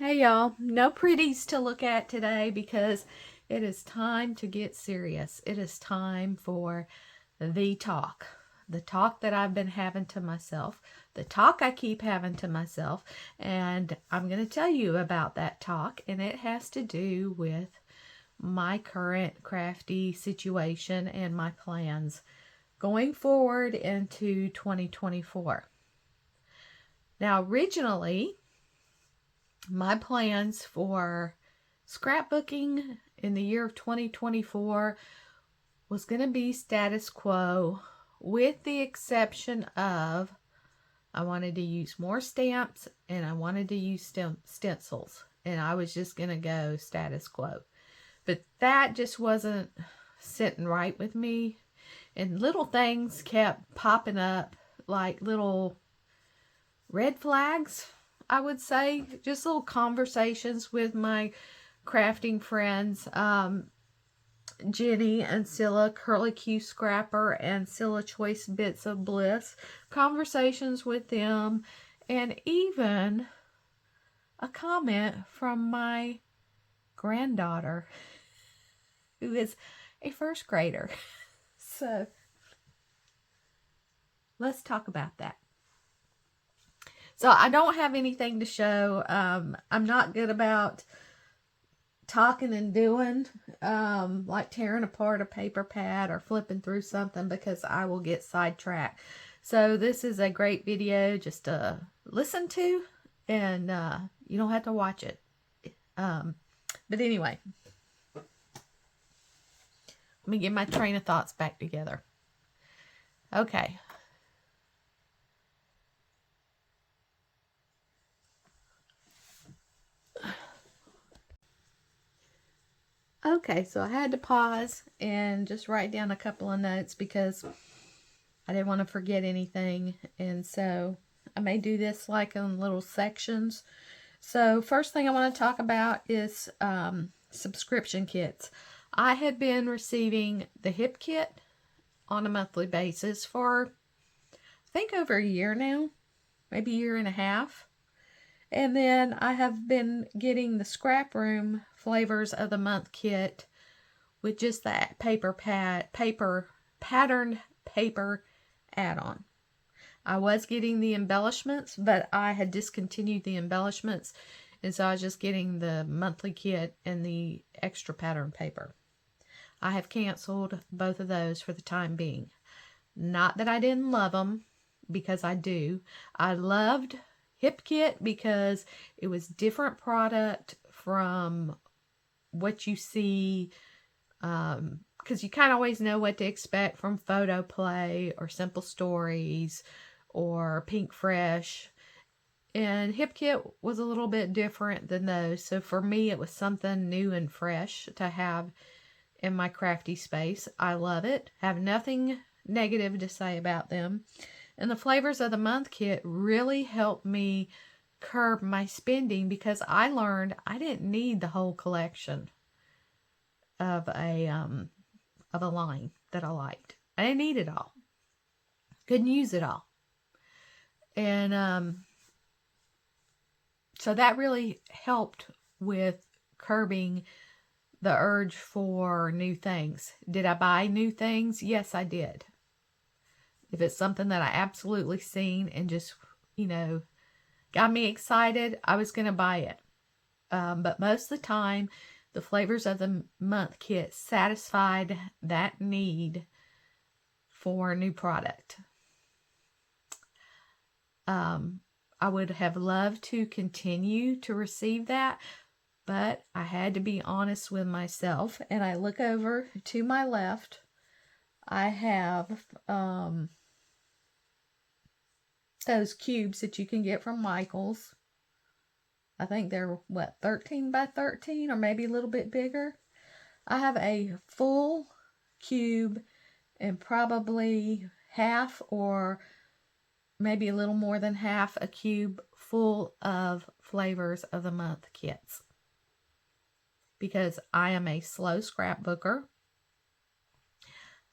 Hey y'all, no pretties to look at today because it is time to get serious. It is time for the talk. The talk that I've been having to myself, the talk I keep having to myself, and I'm going to tell you about that talk, and it has to do with my current crafty situation and my plans going forward into 2024. Now, originally, my plans for scrapbooking in the year of 2024 was going to be status quo, with the exception of I wanted to use more stamps and I wanted to use stencils, and I was just going to go status quo. But that just wasn't sitting right with me, and little things kept popping up, like little red flags, I would say. Just little conversations with my crafting friends, Jenny and Scylla, Curly Q Scrapper and Scylla Choice Bits of Bliss. Conversations with them, and even a comment from my granddaughter, who is a first grader. So let's talk about that. So I don't have anything to show. I'm not good about talking and doing, like tearing apart a paper pad or flipping through something, because I will get sidetracked. So this is a great video just to listen to, and you don't have to watch it. But anyway, let me get my train of thoughts back together. Okay. Okay, so I had to pause and just write down a couple of notes because I didn't want to forget anything. And so I may do this like in little sections. So first thing I want to talk about is subscription kits. I had been receiving the Hip Kit on a monthly basis for, I think, over a year now, maybe a year and a half. And then I have been getting the Scrap Room Flavors of the Month kit with just that patterned paper add-on. I was getting the embellishments, but I had discontinued the embellishments, and so I was just getting the monthly kit and the extra pattern paper. I have canceled both of those for the time being. Not that I didn't love them, because I do. I loved Hip Kit because it was different product from what you see, because you kind of always know what to expect from Photo Play or Simple Stories or Pink Fresh. And Hip Kit was a little bit different than those. So for me, it was something new and fresh to have in my crafty space. I love it. Have nothing negative to say about them. And the Flavors of the Month kit really helped me curb my spending, because I learned I didn't need the whole collection of a line that I liked. I didn't need it all. Couldn't use it all. And so that really helped with curbing the urge for new things. Did I buy new things? Yes, I did. If it's something that I absolutely seen and just, got me excited, I was going to buy it. But most of the time, the Flavors of the Month kit satisfied that need for new product. I would have loved to continue to receive that, but I had to be honest with myself. And I look over to my left. I have those cubes that you can get from Michaels. I think they're, 13 by 13, or maybe a little bit bigger. I have a full cube and probably half, or maybe a little more than half, a cube full of Flavors of the Month kits. Because I am a slow scrapbooker.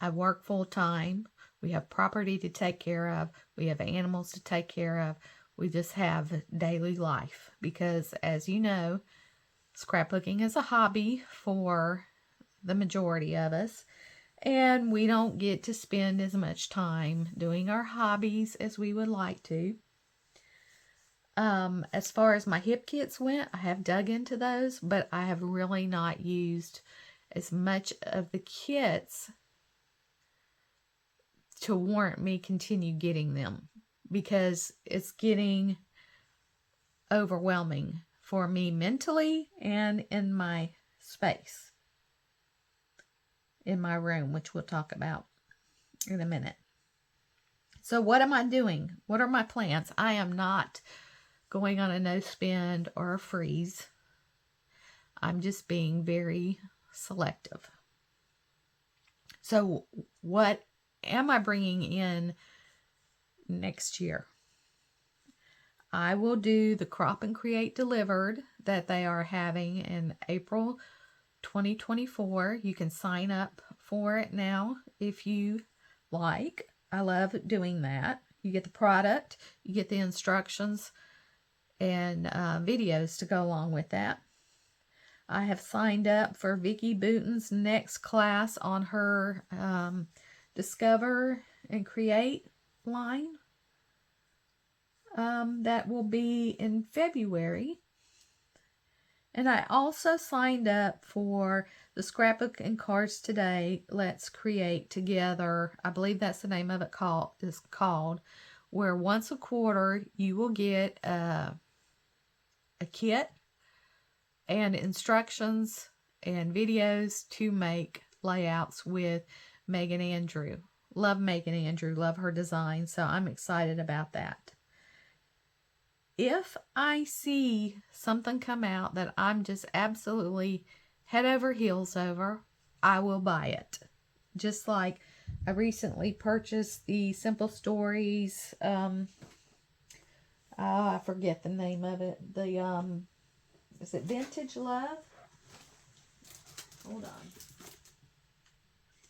I work full time. We have property to take care of. We have animals to take care of. We just have daily life because, as you know, scrapbooking is a hobby for the majority of us, and we don't get to spend as much time doing our hobbies as we would like to. As far as my hip kits went, I have dug into those, but I have really not used as much of the kits to warrant me continue getting them, because it's getting overwhelming for me mentally and in my space, in my room, which we'll talk about in a minute. So what am I doing? What are my plans? I am not going on a no spend or a freeze. I'm just being very selective. So what am I bringing in next year? I will do the Crop and Create Delivered that they are having in April 2024. You can sign up for it now if you like. I love doing that. You get the product, you get the instructions, and videos to go along with that. I have signed up for Vicki Booten's next class on her Discover and Create line. That will be in February. And I also signed up for the Scrapbook and Cards Today Let's Create Together. I believe that's the name of it is called, where once a quarter you will get a kit and instructions and videos to make layouts with Megan Andrew. Love Megan Andrew, love her design, so I'm excited about that. If I see something come out that I'm just absolutely head over heels over, I will buy it. Just like I recently purchased the Simple Stories, I forget the name of it. Is it Vintage Love? Hold on.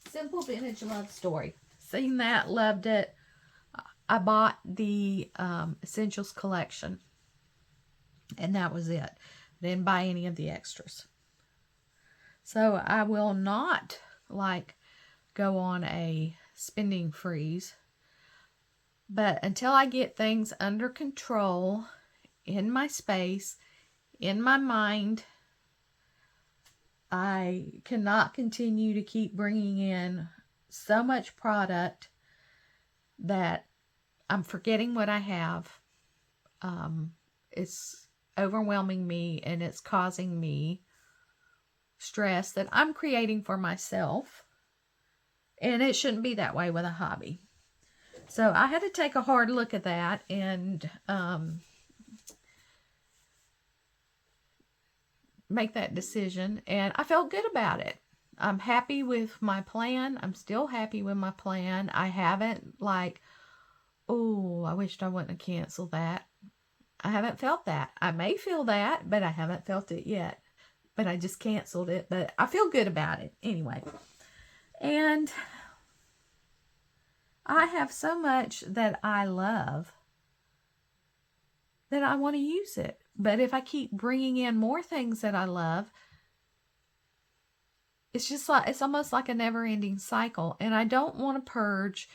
Simple Vintage Love Story. Seen that, loved it. I bought the Essentials collection, and that was it. Didn't buy any of the extras. So I will not go on a spending freeze, but until I get things under control in my space, in my mind, I cannot continue to keep bringing in so much product that I'm forgetting what I have. It's overwhelming me, and it's causing me stress that I'm creating for myself. And it shouldn't be that way with a hobby. So I had to take a hard look at that and make that decision. And I felt good about it. I'm happy with my plan. I'm still happy with my plan. I haven't oh, I wished I wouldn't have canceled that. I haven't felt that. I may feel that, but I haven't felt it yet. But I just canceled it. But I feel good about it anyway. And I have so much that I love that I want to use it. But if I keep bringing in more things that I love, it's almost like a never-ending cycle. And I don't want to purge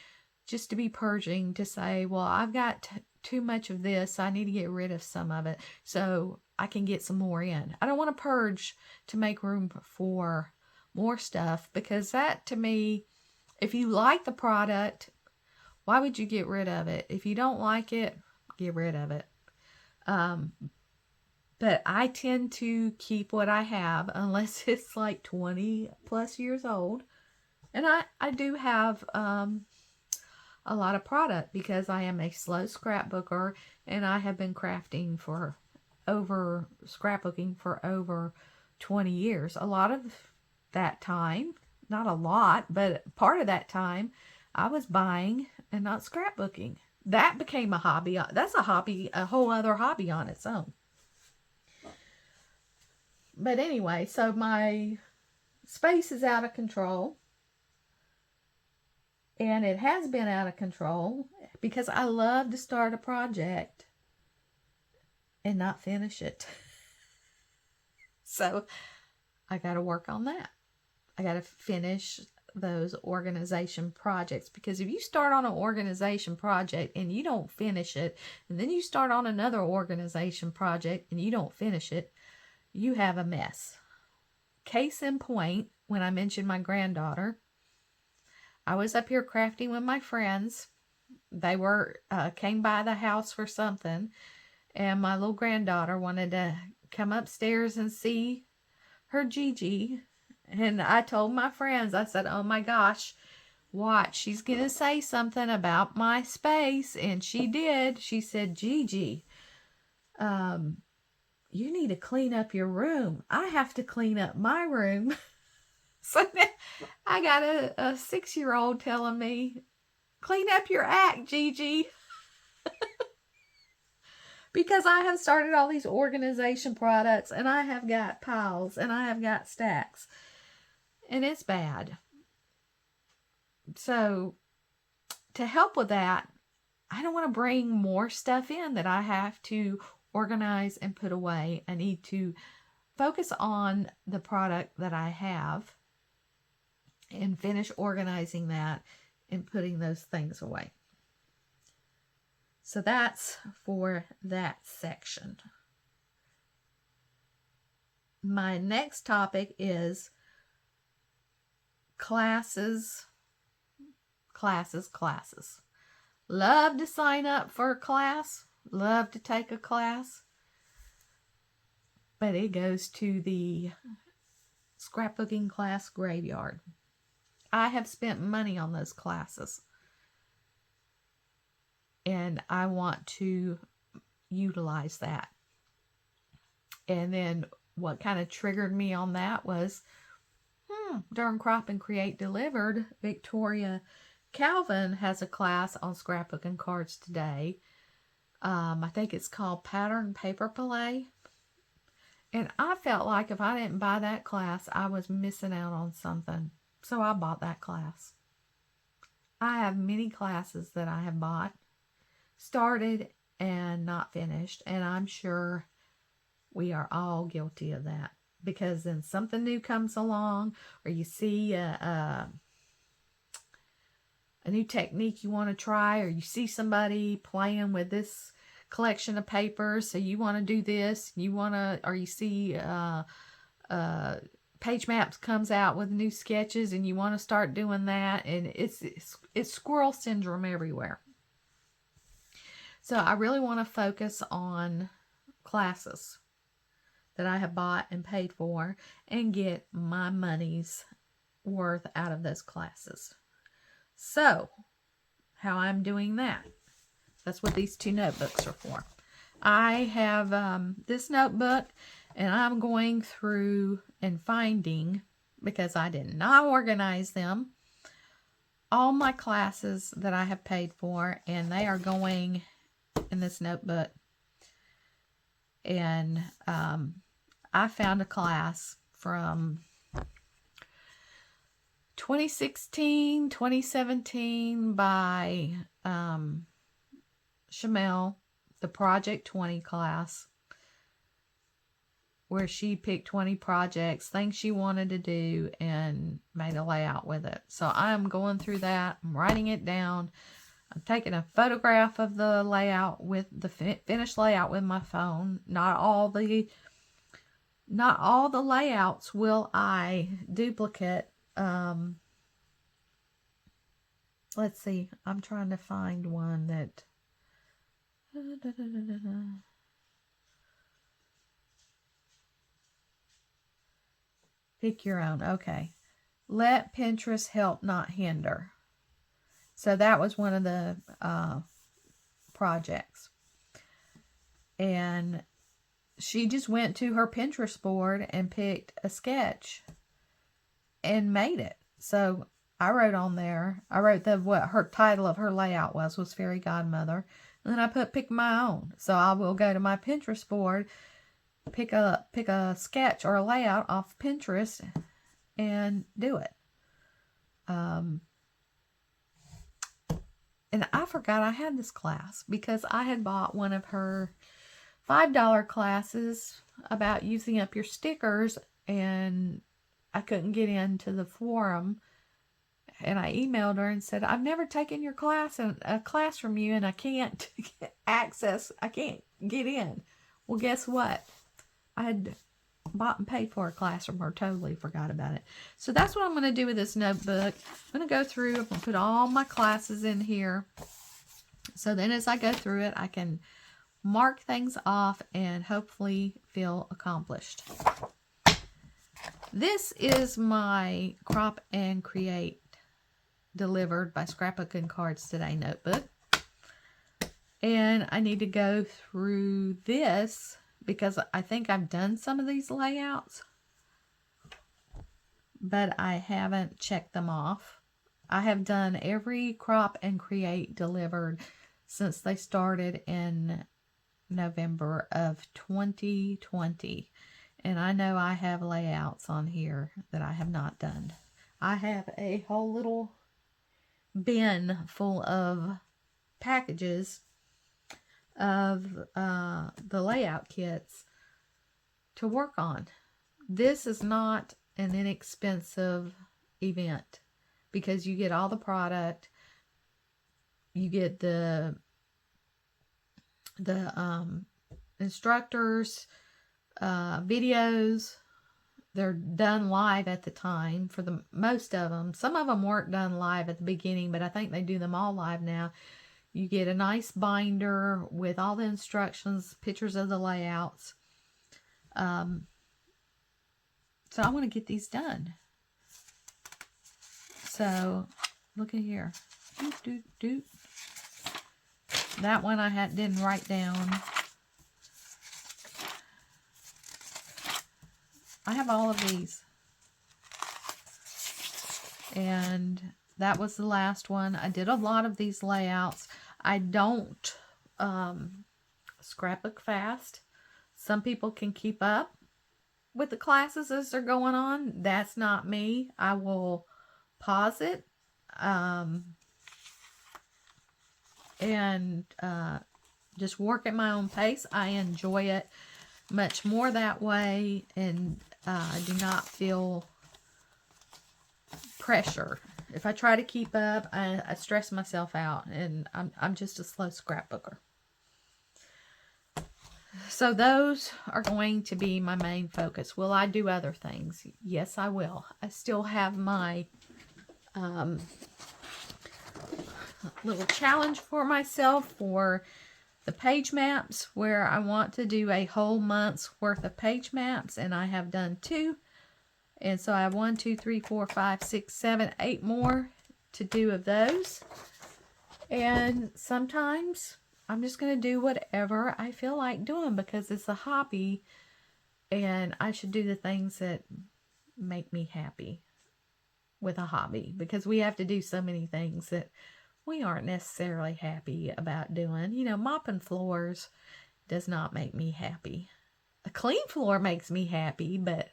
just to be purging, to say, well, I've got too much of this, so I need to get rid of some of it so I can get some more in. I don't want to purge to make room for more stuff, because that, to me, if you like the product, why would you get rid of it? If you don't like it, get rid of it. But I tend to keep what I have unless it's 20 plus years old. And I do have a lot of product because I am a slow scrapbooker, and I have been scrapbooking for over 20 years. A lot of that time, not a lot, but part of that time, I was buying and not scrapbooking. That became a hobby. That's a hobby, a whole other hobby on its own. But anyway, so my space is out of control. And it has been out of control because I love to start a project and not finish it. So I got to work on that. I got to finish those organization projects, because if you start on an organization project and you don't finish it, and then you start on another organization project and you don't finish it, you have a mess. Case in point, when I mentioned my granddaughter, I was up here crafting with my friends. They were came by the house for something, and my little granddaughter wanted to come upstairs and see her Gigi. And I told my friends, I said, oh my gosh, watch, she's going to say something about my space. And she did. She said, Gigi, you need to clean up your room. I have to clean up my room. So now I got a 6-year-old telling me, clean up your act, Gigi. Because I have started all these organization products, and I have got piles, and I have got stacks. And it's bad. So to help with that, I don't want to bring more stuff in that I have to organize and put away. I need to focus on the product that I have and finish organizing that and putting those things away. So that's for that section. My next topic is classes. Love to sign up for a class. Love to take a class. But it goes to the scrapbooking class graveyard. I have spent money on those classes, and I want to utilize that. And then what kind of triggered me on that was, during Crop and Create Delivered, Victoria Calvin has a class on scrapbooking cards today. I think it's called Pattern Paper Play. And I felt like if I didn't buy that class, I was missing out on something. So I bought that class. I have many classes that I have bought, started, and not finished. And I'm sure we are all guilty of that. Because then something new comes along, or you see a new technique you want to try, or you see somebody playing with this collection of papers, so you want to do this, or you see Page Maps comes out with new sketches, and you want to start doing that, and it's squirrel syndrome everywhere. So I really want to focus on classes that I have bought and paid for and get my money's worth out of those classes. So, how I'm doing that. That's what these 2 notebooks are for. I have this notebook, and I'm going through and finding, because I did not organize them, all my classes that I have paid for, and they are going in this notebook. And I found a class from 2016, 2017 by Shamel, the Project 20 class, where she picked 20 projects, things she wanted to do, and made a layout with it. So I'm going through that. I'm writing it down. I'm taking a photograph of the layout with the finished layout with my phone. Not all the layouts will I duplicate. Let's see. I'm trying to find one that. Pick your own. Okay. Let Pinterest help, not hinder. So that was one of the projects. And she just went to her Pinterest board and picked a sketch and made it. So I wrote on there, what her title of her layout was Fairy Godmother. And then I pick my own. So I will go to my Pinterest board, pick a sketch or a layout off Pinterest and do it. And I forgot I had this class because I had bought one of her $5 classes about using up your stickers, and I couldn't get into the forum. And I emailed her and said, I've never taken your class and a class from you, and I can't I can't get in. Well, guess what? I had bought and paid for a class from her. Totally forgot about it. So that's what I'm going to do with this notebook. I'm going to go through, I'm going to put all my classes in here. So then as I go through it, I can mark things off and hopefully feel accomplished. This is my Crop and Create Delivered by Scrapbook and Cards Today notebook. And I need to go through this because I think I've done some of these layouts, but I haven't checked them off. I have done every Crop and Create Delivered since they started in November of 2020. And I know I have layouts on here that I have not done. I have a whole little bin full of packages of the layout kits to work on. This is not an inexpensive event because you get all the product, you get the instructors, videos. They're done live at the time for the most of them. Some of them weren't done live at the beginning, but I think they do them all live now. You get a nice binder with all the instructions, pictures of the layouts. So I want to get these done. So look at here. Doot, doot, doot. That one I didn't write down. I have all of these. And that was the last one. I did a lot of these layouts. I don't scrapbook fast. Some people can keep up with the classes as they're going on. That's not me. I will pause it and just work at my own pace. I enjoy it much more that way, and I do not feel pressure. If I try to keep up, I stress myself out, and I'm just a slow scrapbooker. So those are going to be my main focus. Will I do other things? Yes, I will. I still have my little challenge for myself for the page maps, where I want to do a whole month's worth of page maps, and I have done 2. And so I have 1, 2, 3, 4, 5, 6, 7, 8 more to do of those. And sometimes I'm just going to do whatever I feel like doing because it's a hobby, and I should do the things that make me happy with a hobby, because we have to do so many things that we aren't necessarily happy about doing. You know, mopping floors does not make me happy. A clean floor makes me happy, but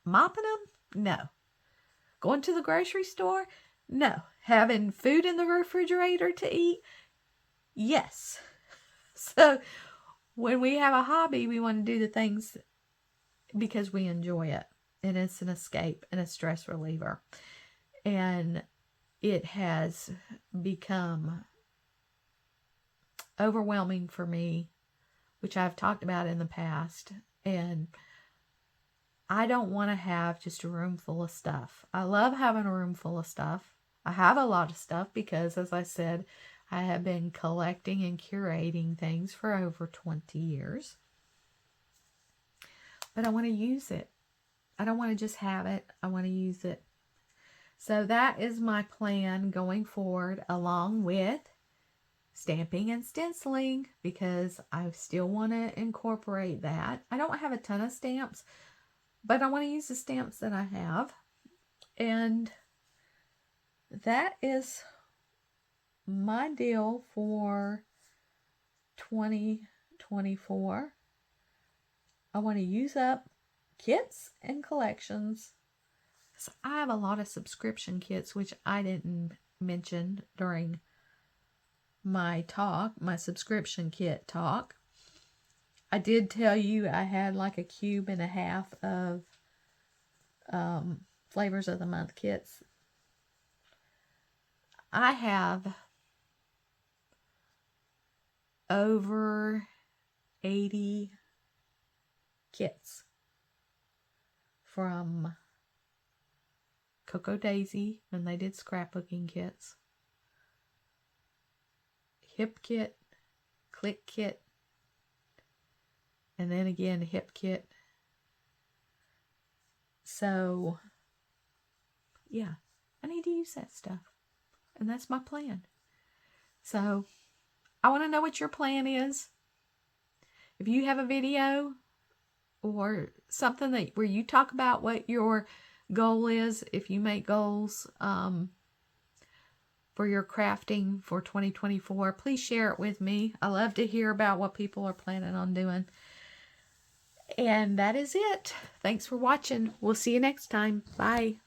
mopping them? No. Going to the grocery store? No. Having food in the refrigerator to eat? Yes. So when we have a hobby, we want to do the things because we enjoy it, and it's an escape and a stress reliever. And it has become overwhelming for me, which I've talked about in the past. And I don't want to have just a room full of stuff. I love having a room full of stuff. I have a lot of stuff because, as I said, I have been collecting and curating things for over 20 years. But I want to use it. I don't want to just have it. I want to use it. So that is my plan going forward, along with stamping and stenciling, because I still want to incorporate that. I don't have a ton of stamps, but I want to use the stamps that I have. And that is my deal for 2024. I want to use up kits and collections. So I have a lot of subscription kits, which I didn't mention during my talk, my subscription kit talk. I did tell you I had like a cube and a half of Flavors of the Month kits. I have over 80 kits from Cocoa Daisy when they did scrapbooking kits, Hip Kit, Click Kit, and then again Hip Kit. So yeah, I need to use that stuff, and that's my plan. So I want to know what your plan is. If you have a video or something that where you talk about what your goal is, if you make goals for your crafting for 2024, please share it with me. I love to hear about what people are planning on doing. And that is it. Thanks for watching. We'll see you next time. Bye.